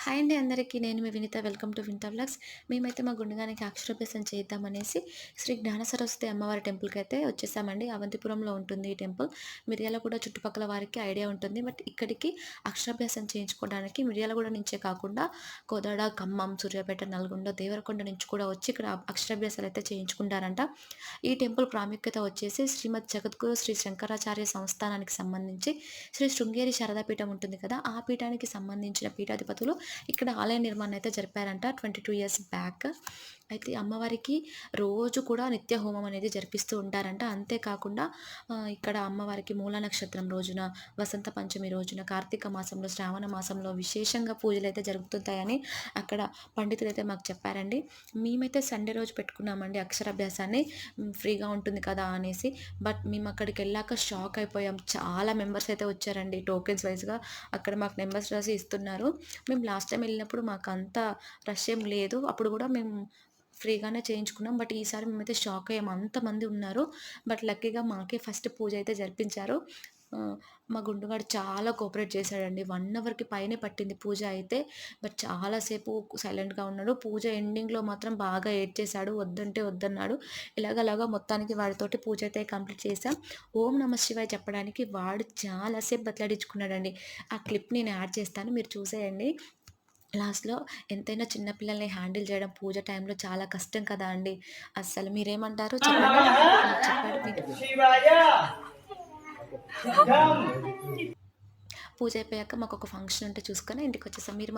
Hi అండి అందరికీ. నేను మీ Vineetha. Welcome to Vineetha vlogs. మేమైతే మా గుండగానికి అక్షరాభ్యాసం చేద్దామనేసి శ్రీ జ్ఞాన సరస్వతి అమ్మవారి టెంపుల్‌కైతే వచ్చేసామండి. అవంతిపురంలో ఉంటుంది ఈ టెంపుల్. మిర్యాలగూడ చుట్టుపక్కల వారికి ఐడియా ఉంటుంది. బట్ ఇక్కడికి అక్షరాభ్యాసం చేయించుకోవడానికి మిర్యాలగూడ నుంచే కాకుండా కోదాడ, ఖమ్మం, సూర్యాపేట, నల్గొండ, దేవరకొండ నుంచి కూడా వచ్చి ఇక్కడ అక్షరాభ్యాసాలైతే చేయించుకుంటారంట. ఈ టెంపుల్ ప్రాముఖ్యత వచ్చేసి శ్రీమద్ జగద్గురు శ్రీ శంకరాచార్య సంస్థానానికి సంబంధించి శ్రీ శృంగేరి శారదా పీఠం ఉంటుంది కదా! ఆ పీఠానికి సంబంధించిన పీఠాధిపతులు ఇక్కడ ఆలయ నిర్మాణం అయితే జరిపారంట 22 ఇయర్స్ బ్యాక్. అయితే అమ్మవారికి రోజు కూడా నిత్య హోమం అనేది జరిపిస్తూ ఉంటారంట. అంతేకాకుండా ఇక్కడ అమ్మవారికి మూలా నక్షత్రం రోజున, వసంత పంచమి రోజున, కార్తీక మాసంలో, శ్రావణ మాసంలో విశేషంగా పూజలు అయితే జరుగుతుంటాయని అక్కడ పండితులు అయితే మాకు చెప్పారండి. మేమైతే సండే రోజు పెట్టుకున్నామండి అక్షరాభ్యాసాన్ని. ఫ్రీగా ఉంటుంది కదా అనేసి. బట్ మేము అక్కడికి వెళ్ళాక షాక్ అయిపోయాం. చాలా మెంబర్స్ అయితే వచ్చారండి. టోకెన్స్ వైజ్గా అక్కడ మాకు నెంబర్స్ రాసి ఇస్తున్నారు. మేము లాస్ట్ టైం వెళ్ళినప్పుడు మాకు అంత రష్ ఏం లేదు. అప్పుడు కూడా మేము ఫ్రీగానే చేయించుకున్నాం. బట్ ఈసారి మేమైతే షాక్ అయ్యాము. అంతమంది ఉన్నారు. బట్ లక్కీగా మాకే ఫస్ట్ పూజ అయితే జరిపించారు. మా గుండుగాడు చాలా కోఆపరేట్ చేశాడండి. 1 అవర్‌కి పైనే పట్టింది పూజ అయితే. బట్ చాలాసేపు సైలెంట్‌గా ఉన్నాడు. పూజ ఎండింగ్‌లో మాత్రం బాగా ఏడ్చేశాడు. వద్దంటే వద్దన్నాడు. ఎలాగలాగా మొత్తానికి వాడితోటి పూజ అయితే కంప్లీట్ చేశాం. ఓం నమః శివాయ చెప్పడానికి వాడు చాలా సేపు బతిలాడించుకున్నాడండి. ఆ క్లిప్ నేను యాడ్ చేస్తాను, మీరు చూసేయండి. లాస్ట్‌లో ఎంతైనా చిన్న పిల్లల్ని హ్యాండిల్ చేయడం పూజ టైంలో చాలా కష్టం కదా అండి. అస్సలు మీరేమంటారు చెప్పండి? నాకు చెప్పాడు శివాయ పూజ అయిపోయాక మాకొక ఫంక్షన్ ఉంటే చూసుకొని ఇంటికొచ్చేసాం. మీరు